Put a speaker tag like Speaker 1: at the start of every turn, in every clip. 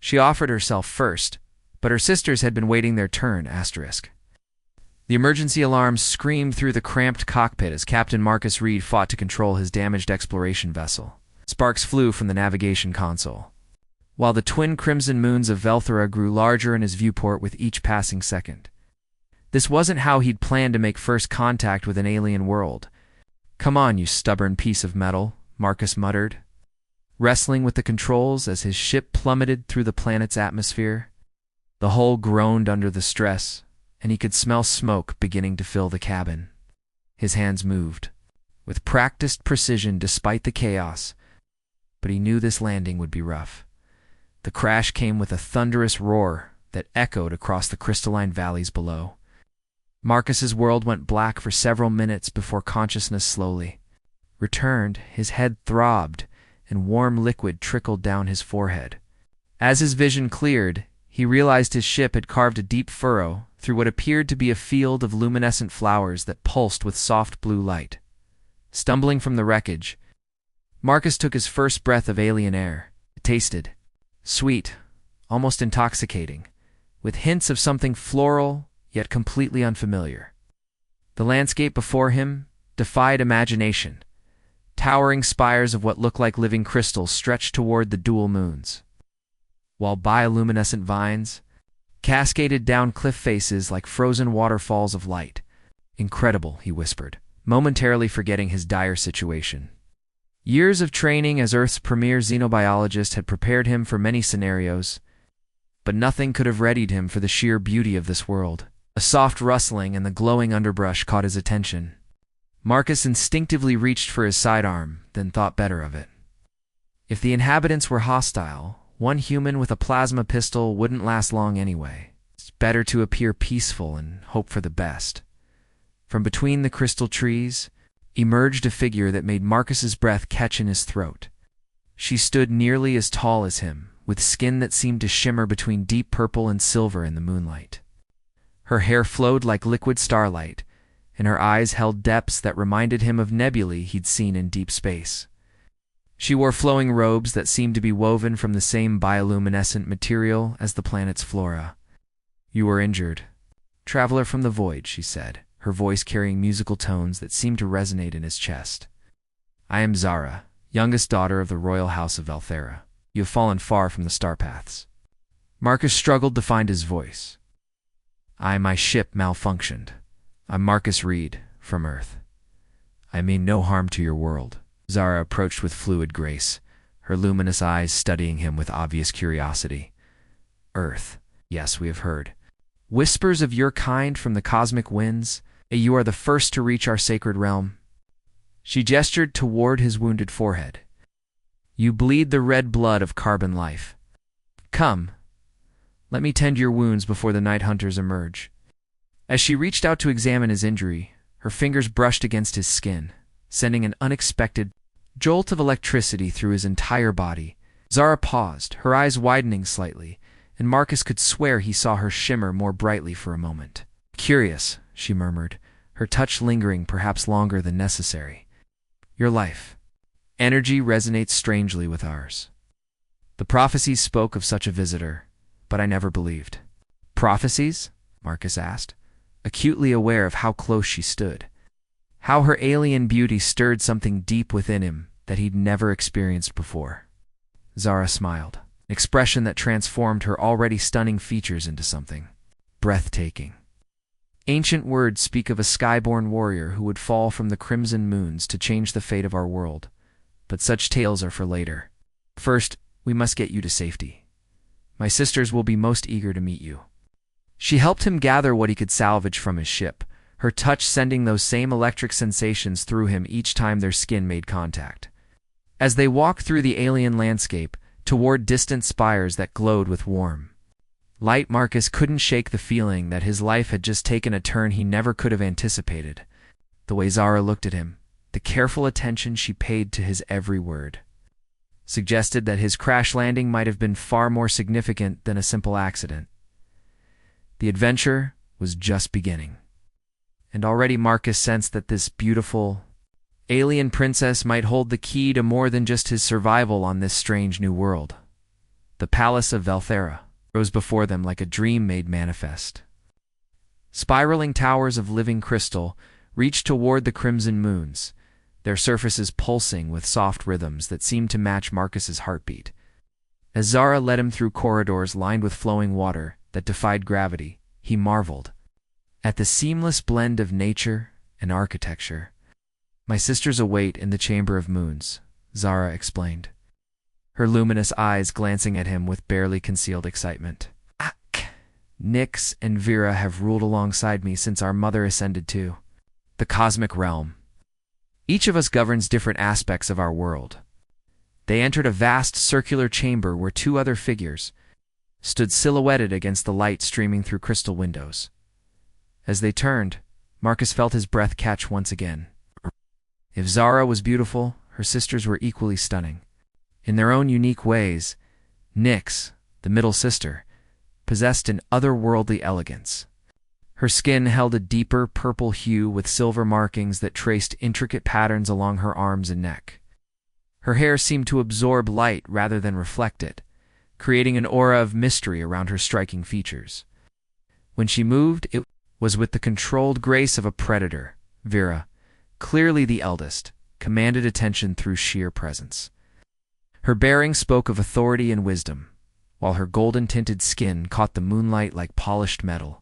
Speaker 1: She offered herself first, but her sisters had been waiting their turn, asterisk. The emergency alarms screamed through the cramped cockpit as Captain Marcus Reed fought to control his damaged exploration vessel. Sparks flew from the navigation console, while the twin crimson moons of Velthera grew larger in his viewport with each passing second. This wasn't how he'd planned to make first contact with an alien world. "Come on, you stubborn piece of metal," Marcus muttered, wrestling with the controls as his ship plummeted through the planet's atmosphere. The hull groaned under the stress, and he could smell smoke beginning to fill the cabin. His hands moved, with practiced precision despite the chaos, but he knew this landing would be rough. The crash came with a thunderous roar that echoed across the crystalline valleys below. Marcus's world went black for several minutes before consciousness slowly returned. His head throbbed, and warm liquid trickled down his forehead. As his vision cleared, he realized his ship had carved a deep furrow through what appeared to be a field of luminescent flowers that pulsed with soft blue light. Stumbling from the wreckage, Marcus took his first breath of alien air. It tasted sweet, almost intoxicating, with hints of something floral, yet completely unfamiliar. The landscape before him defied imagination. Towering spires of what looked like living crystals stretched toward the dual moons, while bioluminescent vines cascaded down cliff faces like frozen waterfalls of light. "Incredible," he whispered, momentarily forgetting his dire situation. Years of training as Earth's premier xenobiologist had prepared him for many scenarios, but nothing could have readied him for the sheer beauty of this world. A soft rustling and the glowing underbrush caught his attention. Marcus instinctively reached for his sidearm, then thought better of it. If the inhabitants were hostile, one human with a plasma pistol wouldn't last long anyway. It's better to appear peaceful and hope for the best. From between the crystal trees emerged a figure that made Marcus's breath catch in his throat. She stood nearly as tall as him, with skin that seemed to shimmer between deep purple and silver in the moonlight. Her hair flowed like liquid starlight, and her eyes held depths that reminded him of nebulae he'd seen in deep space. She wore flowing robes that seemed to be woven from the same bioluminescent material as the planet's flora. "You were injured. Traveler from the void," she said, her voice carrying musical tones that seemed to resonate in his chest. "I am Zara, youngest daughter of the royal house of Velthera. You have fallen far from the star paths." Marcus struggled to find his voice. My ship malfunctioned. I'm Marcus Reed, from Earth. I mean no harm to your world." Zara approached with fluid grace, her luminous eyes studying him with obvious curiosity. "Earth, yes, we have heard. Whispers of your kind from the cosmic winds. You are the first to reach our sacred realm." She gestured toward his wounded forehead. "You bleed the red blood of carbon life. Come, let me tend your wounds before the night hunters emerge." As she reached out to examine his injury, her fingers brushed against his skin, sending an unexpected jolt of electricity through his entire body. Zara paused, her eyes widening slightly, and Marcus could swear he saw her shimmer more brightly for a moment. "Curious," she murmured, her touch lingering perhaps longer than necessary. "Your life. Energy resonates strangely with ours. The prophecies spoke of such a visitor, but I never believed." "Prophecies?" Marcus asked, acutely aware of how close she stood. How her alien beauty stirred something deep within him that he'd never experienced before. Zara smiled, an expression that transformed her already stunning features into something breathtaking. "Ancient words speak of a skyborn warrior who would fall from the crimson moons to change the fate of our world, but such tales are for later. First, we must get you to safety. My sisters will be most eager to meet you." She helped him gather what he could salvage from his ship, her touch sending those same electric sensations through him each time their skin made contact. As they walked through the alien landscape, toward distant spires that glowed with warm light, Marcus couldn't shake the feeling that his life had just taken a turn he never could have anticipated. The way Zara looked at him, the careful attention she paid to his every word, suggested that his crash landing might have been far more significant than a simple accident. The adventure was just beginning, and already Marcus sensed that this beautiful alien princess might hold the key to more than just his survival on this strange new world. The palace of Velthera rose before them like a dream made manifest. Spiraling towers of living crystal reached toward the crimson moons, their surfaces pulsing with soft rhythms that seemed to match Marcus's heartbeat. As Zara led him through corridors lined with flowing water that defied gravity, he marveled at the seamless blend of nature and architecture. "My sisters await in the Chamber of Moons," Zara explained, her luminous eyes glancing at him with barely concealed excitement. "Nyx and Vera have ruled alongside me since our mother ascended to the cosmic realm. Each of us governs different aspects of our world." They entered a vast circular chamber where two other figures stood silhouetted against the light streaming through crystal windows. As they turned, Marcus felt his breath catch once again. If Zara was beautiful, her sisters were equally stunning. In their own unique ways, Nyx, the middle sister, possessed an otherworldly elegance. Her skin held a deeper purple hue with silver markings that traced intricate patterns along her arms and neck. Her hair seemed to absorb light rather than reflect it, creating an aura of mystery around her striking features. When she moved, it was with the controlled grace of a predator. Vera, clearly the eldest, commanded attention through sheer presence. Her bearing spoke of authority and wisdom, while her golden-tinted skin caught the moonlight like polished metal.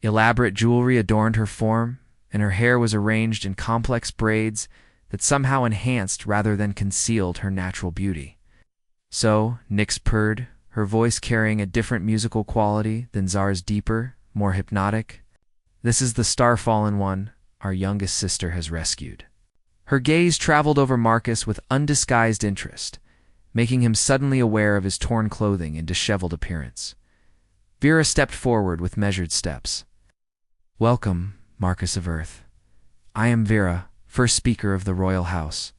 Speaker 1: Elaborate jewelry adorned her form, and her hair was arranged in complex braids that somehow enhanced rather than concealed her natural beauty. So, Nyx purred, her voice carrying a different musical quality than Zara's deeper, more hypnotic. "This is the star-fallen one our youngest sister has rescued." Her gaze traveled over Marcus with undisguised interest, making him suddenly aware of his torn clothing and disheveled appearance. Vera stepped forward with measured steps. "Welcome, Marcus of Earth. I am Vera, first speaker of the royal house.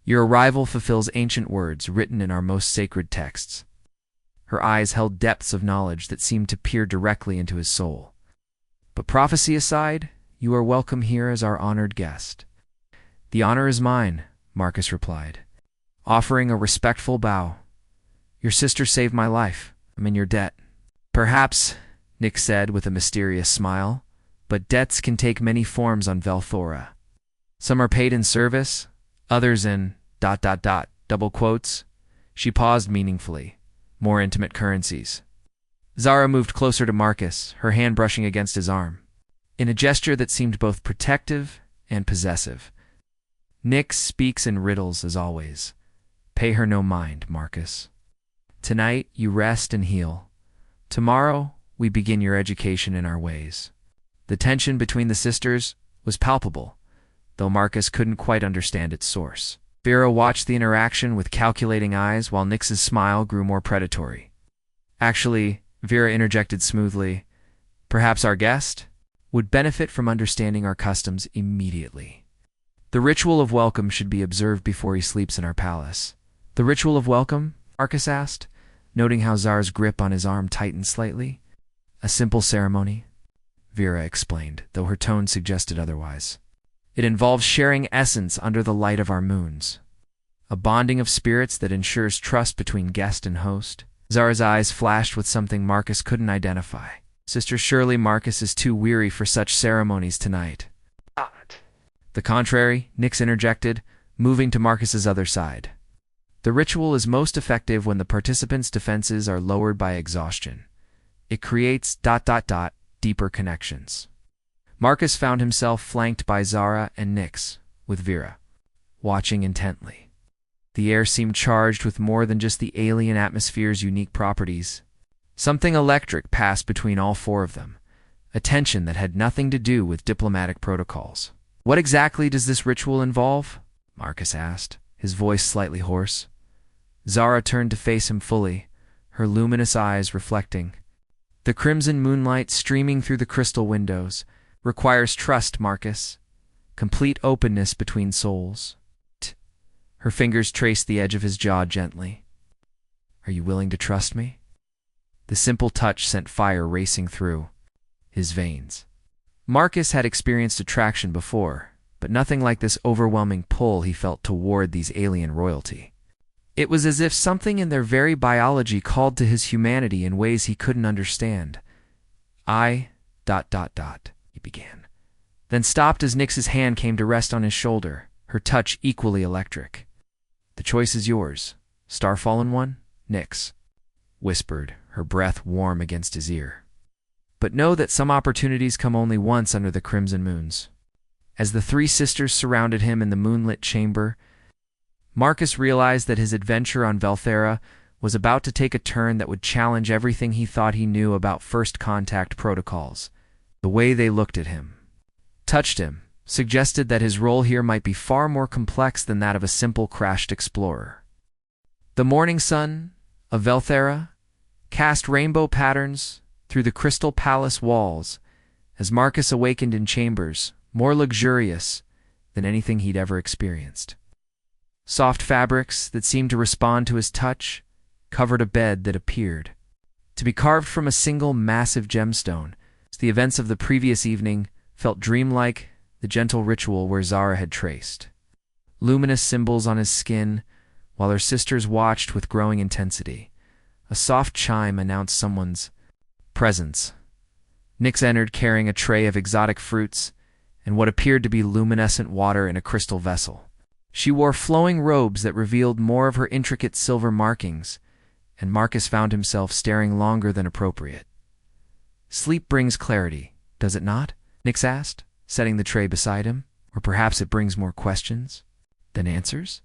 Speaker 1: Your arrival fulfills ancient words written in our most sacred texts." Her eyes held depths of knowledge that seemed to peer directly into his soul. "But prophecy aside, you are welcome here as our honored guest." "The honor is mine," Marcus replied, offering a respectful bow. "Your sister saved my life. I'm in your debt." "Perhaps," Nyx said with a mysterious smile, "but debts can take many forms on Velthora. Some are paid in service, others in ... double quotes." She paused meaningfully. "More intimate currencies." Zara moved closer to Marcus, her hand brushing against his arm, in a gesture that seemed both protective and possessive. "Nyx speaks in riddles as always. Pay her no mind, Marcus. Tonight you rest and heal. Tomorrow we begin your education in our ways." The tension between the sisters was palpable, though Marcus couldn't quite understand its source. Vera watched the interaction with calculating eyes while Nyx's smile grew more predatory. "Actually," Vera interjected smoothly, "perhaps our guest would benefit from understanding our customs immediately. The ritual of welcome should be observed before he sleeps in our palace." "The ritual of welcome?" Marcus asked, noting how Zara's grip on his arm tightened slightly. "A simple ceremony," Vera explained, though her tone suggested otherwise. "It involves sharing essence under the light of our moons. A bonding of spirits that ensures trust between guest and host." Zara's eyes flashed with something Marcus couldn't identify. "Sister, surely Marcus is too weary for such ceremonies tonight." "The contrary," Nyx interjected, moving to Marcus's other side. "The ritual is most effective when the participants' defenses are lowered by exhaustion. It creates ... deeper connections." Marcus found himself flanked by Zara and Nyx, with Vera, watching intently. The air seemed charged with more than just the alien atmosphere's unique properties. Something electric passed between all four of them, a tension that had nothing to do with diplomatic protocols. "What exactly does this ritual involve?" Marcus asked, his voice slightly hoarse. Zara turned to face him fully, her luminous eyes reflecting. "The crimson moonlight streaming through the crystal windows requires trust, Marcus. Complete openness between souls." Her fingers traced the edge of his jaw gently. "Are you willing to trust me?" The simple touch sent fire racing through his veins. Marcus had experienced attraction before, but nothing like this overwhelming pull he felt toward these alien royalty. It was as if something in their very biology called to his humanity in ways he couldn't understand. He began, then stopped as Nix's hand came to rest on his shoulder, her touch equally electric. "The choice is yours, Starfallen One," Nix whispered, her breath warm against his ear. "But know that some opportunities come only once under the crimson moons." As the three sisters surrounded him in the moonlit chamber, Marcus realized that his adventure on Velthera was about to take a turn that would challenge everything he thought he knew about first contact protocols. The way they looked at him, touched him, suggested that his role here might be far more complex than that of a simple crashed explorer. The morning sun of Velthera cast rainbow patterns through the crystal palace walls as Marcus awakened in chambers more luxurious than anything he'd ever experienced. Soft fabrics that seemed to respond to his touch covered a bed that appeared to be carved from a single massive gemstone. The events of the previous evening felt dreamlike, the gentle ritual where Zara had traced luminous symbols on his skin, while her sisters watched with growing intensity. A soft chime announced someone's presence. Nix entered carrying a tray of exotic fruits and what appeared to be luminescent water in a crystal vessel. She wore flowing robes that revealed more of her intricate silver markings, and Marcus found himself staring longer than appropriate. "Sleep brings clarity, does it not?" Nix asked, setting the tray beside him. "Or perhaps it brings more questions than answers?"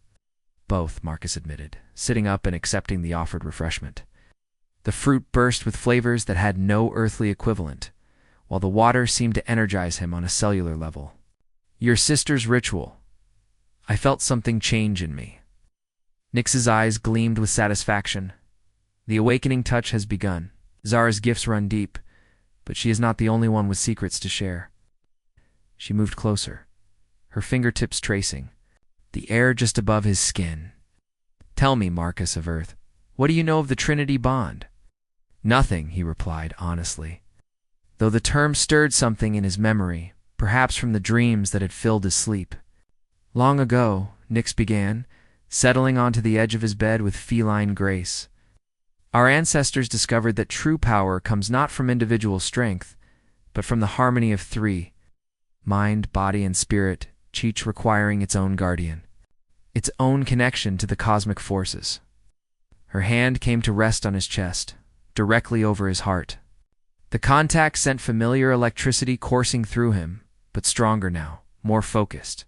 Speaker 1: "Both," Marcus admitted, sitting up and accepting the offered refreshment. The fruit burst with flavors that had no earthly equivalent, while the water seemed to energize him on a cellular level. "Your sister's ritual. I felt something change in me." Nix's eyes gleamed with satisfaction. The awakening touch has begun. Zara's gifts run deep, but she is not the only one with secrets to share. She moved closer, her fingertips tracing the air just above his skin. "Tell me, Marcus of Earth, what do you know of the Trinity bond?" "Nothing," he replied honestly, though the term stirred something in his memory, perhaps from the dreams that had filled his sleep. "Long ago," Nix began, settling onto the edge of his bed with feline grace, "our ancestors discovered that true power comes not from individual strength, but from the harmony of three: mind, body, and spirit, each requiring its own guardian, its own connection to the cosmic forces." Her hand came to rest on his chest, directly over his heart. The contact sent familiar electricity coursing through him, but stronger now, more focused.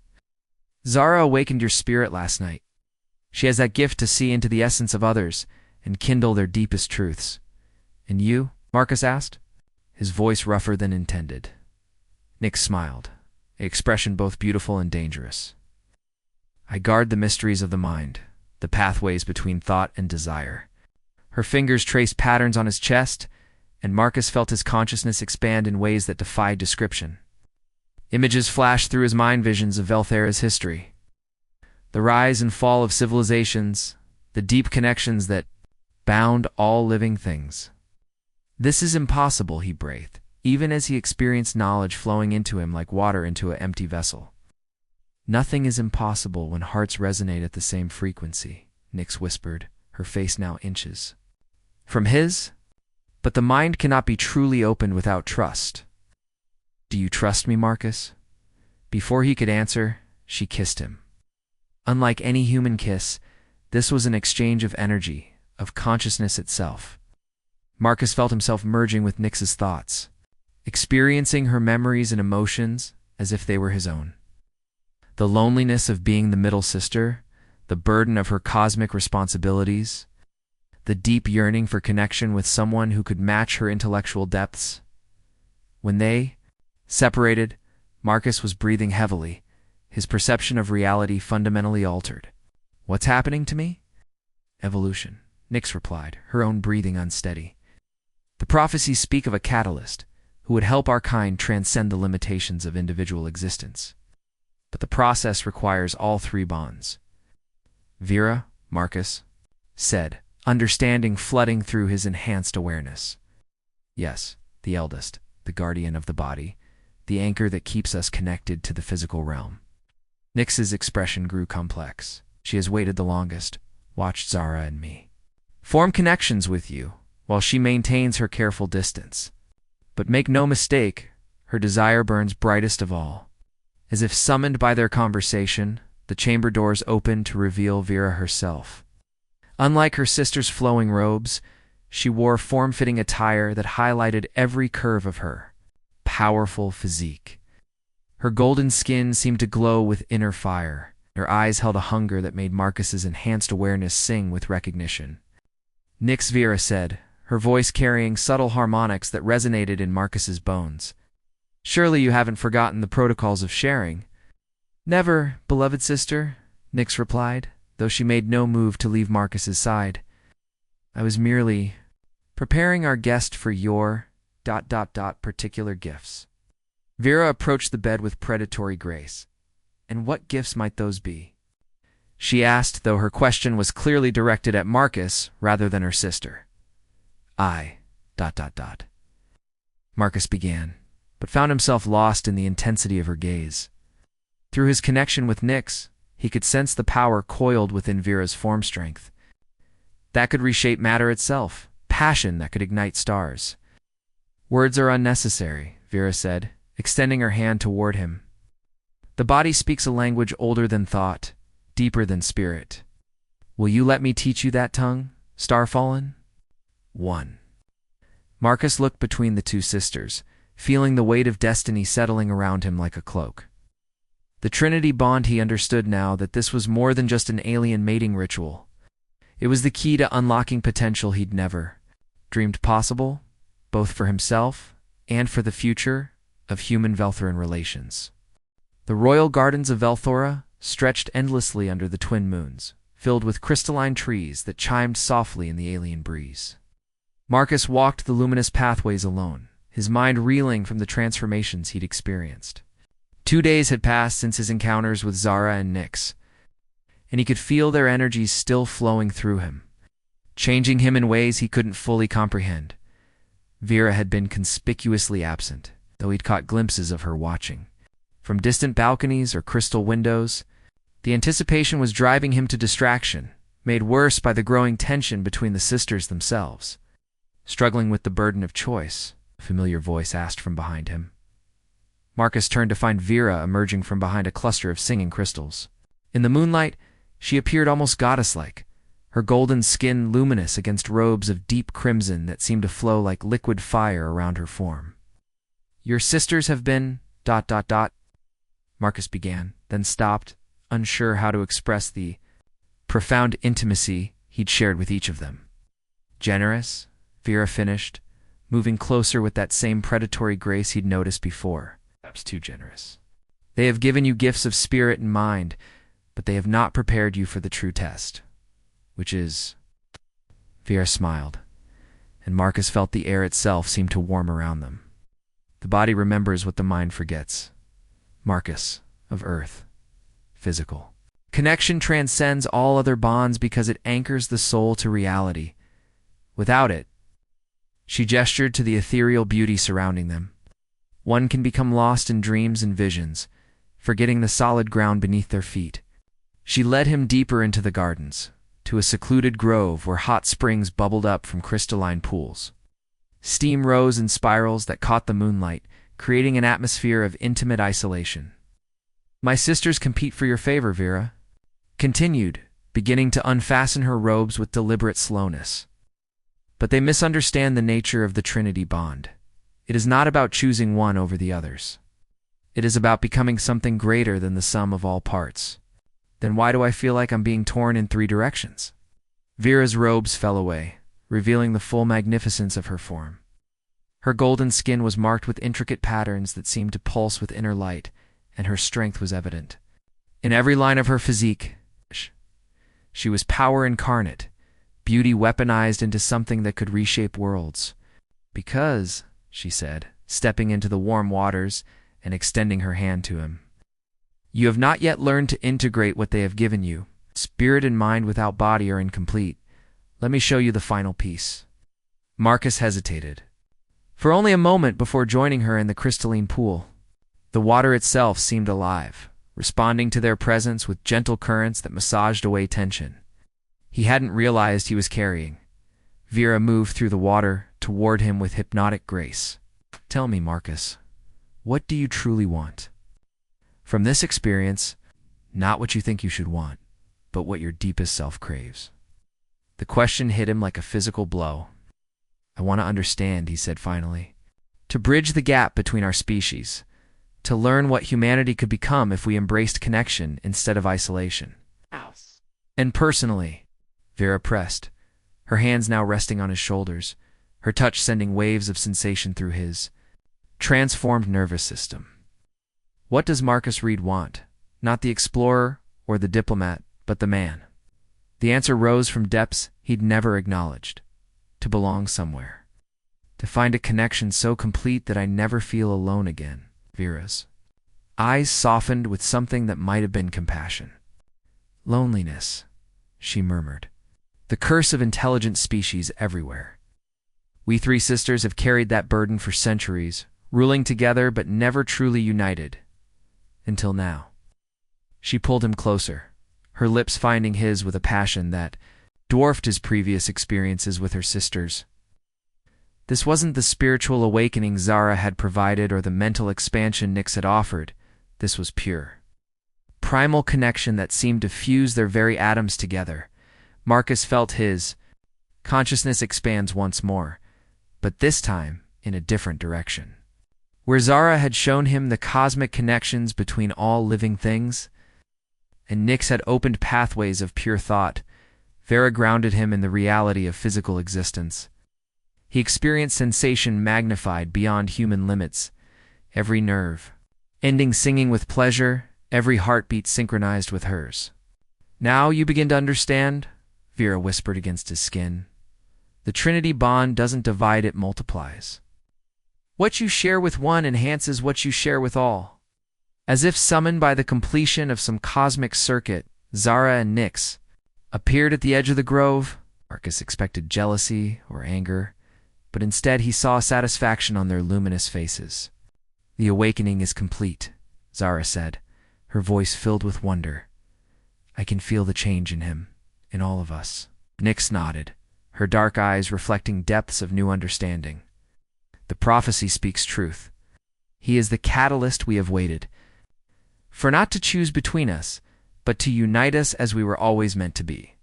Speaker 1: "Zara awakened your spirit last night. She has that gift to see into the essence of others and kindle their deepest truths." "And you?" Marcus asked, his voice rougher than intended. Nix smiled, an expression both beautiful and dangerous. "I guard the mysteries of the mind, the pathways between thought and desire." Her fingers traced patterns on his chest, and Marcus felt his consciousness expand in ways that defied description. Images flashed through his mind, visions of Velthera's history. The rise and fall of civilizations, the deep connections that bound all living things. "This is impossible," he breathed, even as he experienced knowledge flowing into him like water into an empty vessel. "Nothing is impossible when hearts resonate at the same frequency," Nix whispered, her face now inches from his. "But the mind cannot be truly opened without trust." "Do you trust me, Marcus?" Before he could answer, she kissed him. Unlike any human kiss, this was an exchange of energy, of consciousness itself. Marcus felt himself merging with Nix's thoughts, experiencing her memories and emotions as if they were his own. The loneliness of being the middle sister, the burden of her cosmic responsibilities, the deep yearning for connection with someone who could match her intellectual depths. When they separated, Marcus was breathing heavily, his perception of reality fundamentally altered. "What's happening to me?" "Evolution," Nix replied, her own breathing unsteady. "The prophecies speak of a catalyst who would help our kind transcend the limitations of individual existence. But the process requires all three bonds." "Vera," Marcus said, understanding flooding through his enhanced awareness. "Yes, the eldest, the guardian of the body, the anchor that keeps us connected to the physical realm." Nix's expression grew complex. "She has waited the longest, watch Zara and me. Form connections with you, while she maintains her careful distance. But make no mistake, her desire burns brightest of all. As if summoned by their conversation, the chamber doors opened to reveal Vera herself. Unlike her sister's flowing robes, she wore form-fitting attire that highlighted every curve of her powerful physique. Her golden skin seemed to glow with inner fire. Her eyes held a hunger that made Marcus's enhanced awareness sing with recognition. "Nix," Vera said, her voice carrying subtle harmonics that resonated in Marcus's bones. "Surely you haven't forgotten the protocols of sharing." "Never, beloved sister," Nix replied, though she made no move to leave Marcus's side. "I was merely preparing our guest for your ... particular gifts." Vera approached the bed with predatory grace. "And what gifts might those be?" she asked, though her question was clearly directed at Marcus rather than her sister. "I ... Marcus began, but found himself lost in the intensity of her gaze. Through his connection with Nix, he could sense the power coiled within Vera's form strength. That could reshape matter itself, passion that could ignite stars. "Words are unnecessary," Vera said, extending her hand toward him. "The body speaks a language older than thought, deeper than spirit. Will you let me teach you that tongue, Starfallen?" 1. Marcus looked between the two sisters, feeling the weight of destiny settling around him like a cloak. The Trinity bond, he understood now that this was more than just an alien mating ritual. It was the key to unlocking potential he'd never dreamed possible, both for himself and for the future of human-Velthoran relations. The royal gardens of Velthora stretched endlessly under the twin moons, filled with crystalline trees that chimed softly in the alien breeze. Marcus walked the luminous pathways alone, his mind reeling from the transformations he'd experienced. 2 days had passed since his encounters with Zara and Nix, and he could feel their energies still flowing through him, changing him in ways he couldn't fully comprehend. Vera had been conspicuously absent, though he'd caught glimpses of her watching. From distant balconies or crystal windows, the anticipation was driving him to distraction, made worse by the growing tension between the sisters themselves. "Struggling with the burden of choice?" a familiar voice asked from behind him. Marcus turned to find Vera emerging from behind a cluster of singing crystals. In the moonlight, she appeared almost goddess-like, her golden skin luminous against robes of deep crimson that seemed to flow like liquid fire around her form. "Your sisters have been ... Marcus began, then stopped, unsure how to express the profound intimacy he'd shared with each of them. "Generous," Vera finished, moving closer with that same predatory grace he'd noticed before. "Perhaps too generous. They have given you gifts of spirit and mind, but they have not prepared you for the true test, which is..." Vera smiled, and Marcus felt the air itself seem to warm around them. The body remembers what the mind forgets. Marcus, of Earth. Physical. Connection transcends all other bonds because it anchors the soul to reality. Without it, she gestured to the ethereal beauty surrounding them. One can become lost in dreams and visions, forgetting the solid ground beneath their feet. She led him deeper into the gardens, to a secluded grove where hot springs bubbled up from crystalline pools. Steam rose in spirals that caught the moonlight, creating an atmosphere of intimate isolation. "My sisters compete for your favor," Vera continued, beginning to unfasten her robes with deliberate slowness. "But they misunderstand the nature of the Trinity bond. It is not about choosing one over the others. It is about becoming something greater than the sum of all parts." "Then why do I feel like I'm being torn in 3 directions?" Vera's robes fell away, revealing the full magnificence of her form. Her golden skin was marked with intricate patterns that seemed to pulse with inner light, and her strength was evident. In every line of her physique, she was power incarnate, beauty weaponized into something that could reshape worlds. "Because," she said, stepping into the warm waters and extending her hand to him, "you have not yet learned to integrate what they have given you. Spirit and mind without body are incomplete. Let me show you the final piece." Marcus hesitated, for only a moment before joining her in the crystalline pool. The water itself seemed alive, responding to their presence with gentle currents that massaged away tension. he hadn't realized he was carrying. Vera moved through the water toward him with hypnotic grace. "Tell me, Marcus, what do you truly want? From this experience, not what you think you should want, but what your deepest self craves." The question hit him like a physical blow. "I want to understand," he said finally. "To bridge the gap between our species. To learn what humanity could become if we embraced connection instead of isolation." "And personally," Vera pressed, her hands now resting on his shoulders, her touch sending waves of sensation through his transformed nervous system. "What does Marcus Reed want? Not the explorer or the diplomat, but the man." The answer rose from depths he'd never acknowledged. "To belong somewhere. To find a connection so complete that I never feel alone again." Vera's eyes softened with something that might have been compassion. "Loneliness," she murmured. "The curse of intelligent species everywhere. We three sisters have carried that burden for centuries, ruling together but never truly united. Until now." She pulled him closer, her lips finding his with a passion that dwarfed his previous experiences with her sisters. This wasn't the spiritual awakening Zara had provided or the mental expansion Nyx had offered. This was pure, primal connection that seemed to fuse their very atoms together. Marcus felt his consciousness expands once more, but this time in a different direction. Where Zara had shown him the cosmic connections between all living things, and Nyx had opened pathways of pure thought, Vera grounded him in the reality of physical existence. He experienced sensation magnified beyond human limits, every nerve ending singing with pleasure, every heartbeat synchronized with hers. "Now you begin to understand," Vera whispered against his skin. "The Trinity bond doesn't divide, it multiplies. What you share with one enhances what you share with all." As if summoned by the completion of some cosmic circuit, Zara and Nyx appeared at the edge of the grove. Marcus expected jealousy or anger, but instead he saw satisfaction on their luminous faces. "The awakening is complete," Zara said, her voice filled with wonder. "I can feel the change in him, in all of us." Nyx nodded, her dark eyes reflecting depths of new understanding. "The prophecy speaks truth. He is the catalyst we have waited for, not to choose between us, but to unite us as we were always meant to be."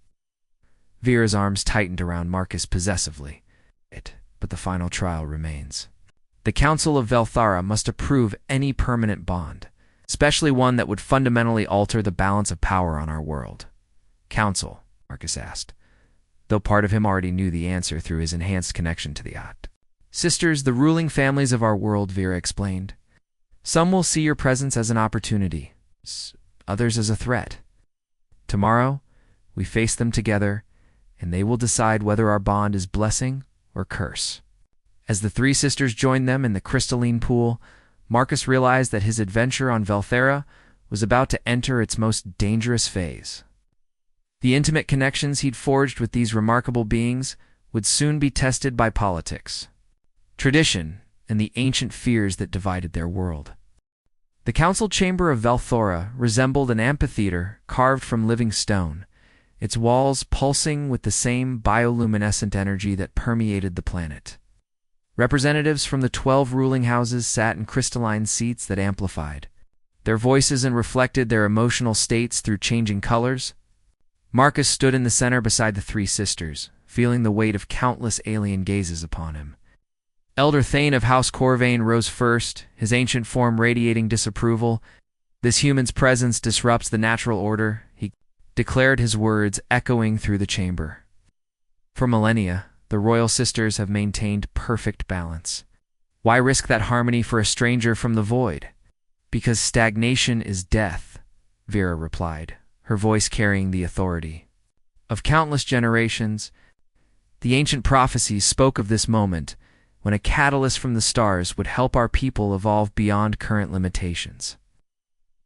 Speaker 1: Vera's arms tightened around Marcus possessively. "But the final trial remains. The Council of Velthara must approve any permanent bond, especially one that would fundamentally alter the balance of power on our world." "Council?" Marcus asked, though part of him already knew the answer through his enhanced connection to the yacht. "Sisters, the ruling families of our world," Vera explained. "Some will see your presence as an opportunity, others as a threat. Tomorrow, we face them together, and they will decide whether our bond is blessing or curse." As the three sisters joined them in the crystalline pool, Marcus realized that his adventure on Velthara was about to enter its most dangerous phase. The intimate connections he'd forged with these remarkable beings would soon be tested by politics, tradition, and the ancient fears that divided their world. The council chamber of Velthora resembled an amphitheater carved from living stone, its walls pulsing with the same bioluminescent energy that permeated the planet. Representatives from the 12 ruling houses sat in crystalline seats that amplified their voices and reflected their emotional states through changing colors. Marcus stood in the center beside the three sisters, feeling the weight of countless alien gazes upon him. Elder Thane of House Corvain rose first, his ancient form radiating disapproval. "This human's presence disrupts the natural order," he declared, his words echoing through the chamber. For millennia, the royal sisters have maintained perfect balance. Why risk that harmony for a stranger from the void? "Because stagnation is death," Vera replied, her voice carrying the authority of countless generations. The ancient prophecies spoke of this moment when a catalyst from the stars would help our people evolve beyond current limitations.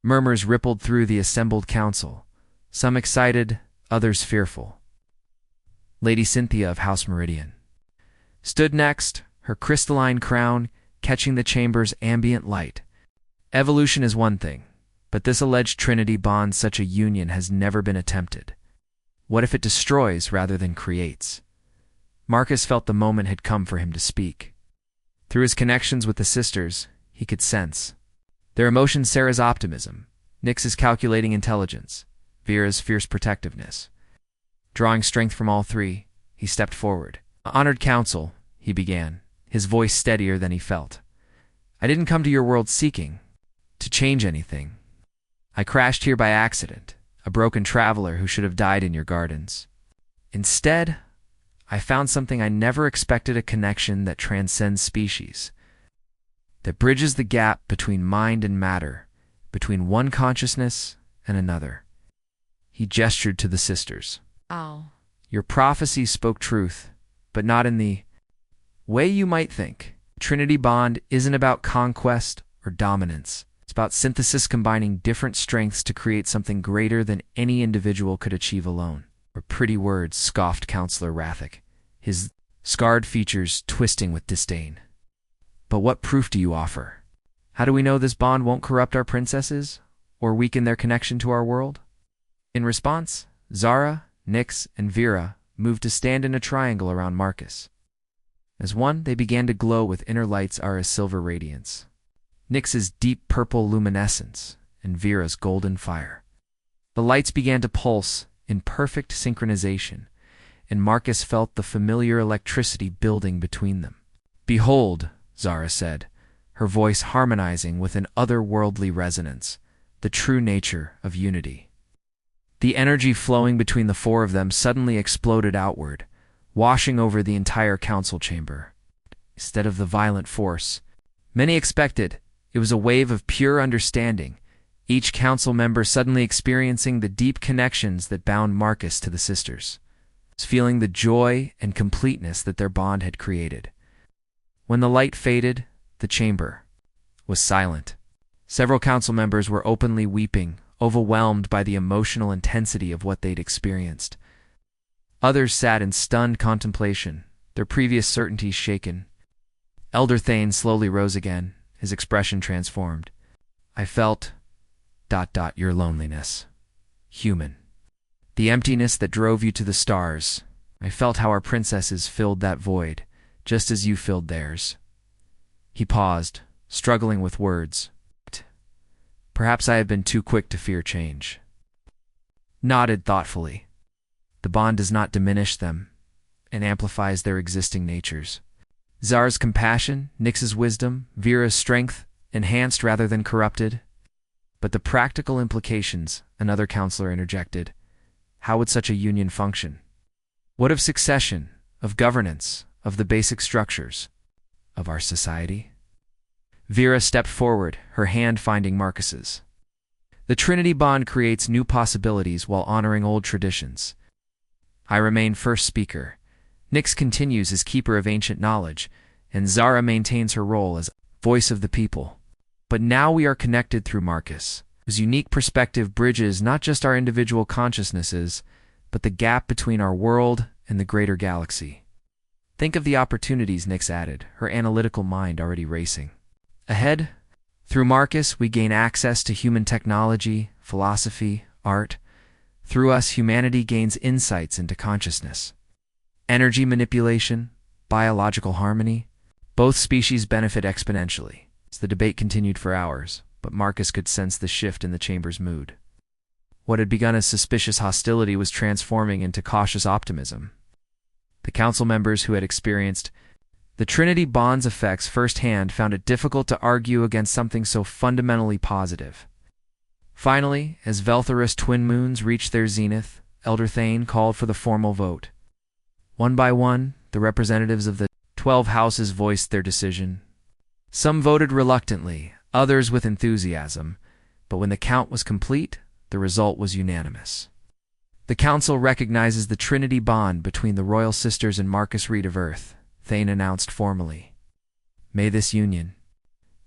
Speaker 1: Murmurs rippled through the assembled council, some excited, others fearful. Lady Cynthia of House Meridian stood next, her crystalline crown catching the chamber's ambient light. "Evolution is one thing, but this alleged trinity bonds such a union has never been attempted. What if it destroys rather than creates? Marcus felt the moment had come for him to speak. Through his connections with the sisters, he could sense their emotions: Sarah's optimism, Nyx's calculating intelligence, Vera's fierce protectiveness. Drawing strength from all three, he stepped forward. "Honored council," he began, his voice steadier than he felt. "I didn't come to your world seeking to change anything. I crashed here by accident, a broken traveler who should have died in your gardens. Instead, I found something I never expected: a connection that transcends species, that bridges the gap between mind and matter, between one consciousness and another." He gestured to the sisters.
Speaker 2: Oh.
Speaker 1: "Your prophecy spoke truth, but not in the way you might think. Trinity Bond isn't about conquest or dominance. It's about synthesis, combining different strengths to create something greater than any individual could achieve alone." "Or pretty words," scoffed Counselor Rathick, his scarred features twisting with disdain. "But what proof do you offer? How do we know this bond won't corrupt our princesses or weaken their connection to our world?" In response, Zara, Nyx, and Vera moved to stand in a triangle around Marcus. As one, they began to glow with inner lights: Zara's silver radiance, Nyx's deep purple luminescence, and Vera's golden fire. The lights began to pulse in perfect synchronization, and Marcus felt the familiar electricity building between them. "Behold," Zara said, her voice harmonizing with an otherworldly resonance, "the true nature of unity." The energy flowing between the four of them suddenly exploded outward, washing over the entire council chamber. Instead of the violent force many expected, it was a wave of pure understanding, each council member suddenly experiencing the deep connections that bound Marcus to the sisters, feeling the joy and completeness that their bond had created. When the light faded, the chamber was silent. Several council members were openly weeping, overwhelmed by the emotional intensity of what they'd experienced. Others sat in stunned contemplation, their previous certainties shaken. Elder Thane slowly rose again, his expression transformed. "I felt... your loneliness. Human. The emptiness that drove you to the stars. I felt how our princesses filled that void, just as you filled theirs." He paused, struggling with words. "Perhaps I have been too quick to fear change." Nodded thoughtfully. "The bond does not diminish them, and amplifies their existing natures. Zara's compassion, Nyx's wisdom, Vera's strength, enhanced rather than corrupted." "But the practical implications," another counselor interjected. "How would such a union function? What of succession, of governance, of the basic structures of our society?" Vera stepped forward, her hand finding Marcus's. "The Trinity Bond creates new possibilities while honoring old traditions. I remain first speaker. Nyx continues as keeper of ancient knowledge, and Zara maintains her role as voice of the people. But now we are connected through Marcus, whose unique perspective bridges not just our individual consciousnesses, but the gap between our world and the greater galaxy. Think of the opportunities," Nyx added, her analytical mind already racing. "Ahead, through Marcus, we gain access to human technology, philosophy, art. Through us, humanity gains insights into consciousness, energy manipulation, biological harmony. Both species benefit exponentially." The debate continued for hours, but Marcus could sense the shift in the chamber's mood. What had begun as suspicious hostility was transforming into cautious optimism. The council members who had experienced the Trinity Bond's effects firsthand found it difficult to argue against something so fundamentally positive. Finally, as Veltharus twin moons reached their zenith, Elder Thane called for the formal vote. One by one, the representatives of the 12 houses voiced their decision. Some voted reluctantly, others with enthusiasm, but when the count was complete, the result was unanimous. "The Council recognizes the Trinity Bond between the Royal Sisters and Marcus Reed of Earth," Thane announced formally. "May this union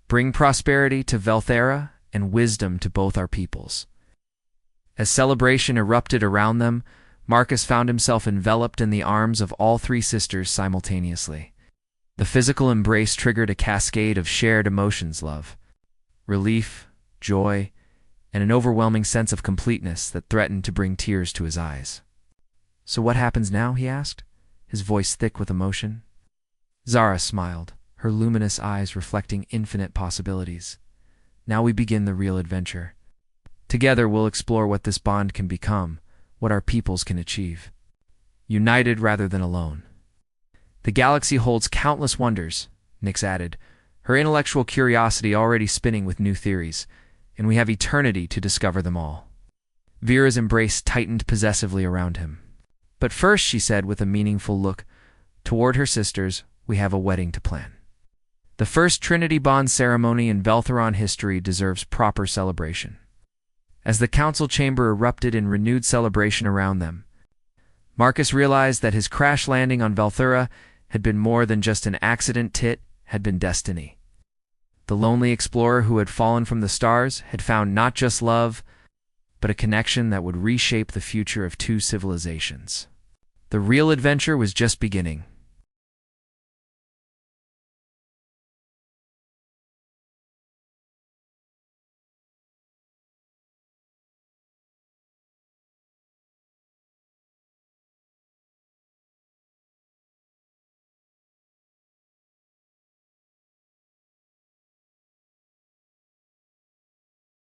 Speaker 1: bring prosperity to Velthera and wisdom to both our peoples." As celebration erupted around them, Marcus found himself enveloped in the arms of all three sisters simultaneously. The physical embrace triggered a cascade of shared emotions: love, relief, joy, and an overwhelming sense of completeness that threatened to bring tears to his eyes. "So what happens now?" he asked, his voice thick with emotion. Zara smiled, her luminous eyes reflecting infinite possibilities. "Now we begin the real adventure. Together we'll explore what this bond can become, what our peoples can achieve. United rather than alone." "The galaxy holds countless wonders," Nyx added, her intellectual curiosity already spinning with new theories, "and we have eternity to discover them all." Vera's embrace tightened possessively around him. "But first," she said with a meaningful look toward her sisters, "we have a wedding to plan. The first Trinity Bond ceremony in Veltheron history deserves proper celebration." As the council chamber erupted in renewed celebration around them, Marcus realized that his crash landing on Velthura had been more than just an accident. It had been destiny. The lonely explorer who had fallen from the stars had found not just love, but a connection that would reshape the future of two civilizations. The real adventure was just beginning.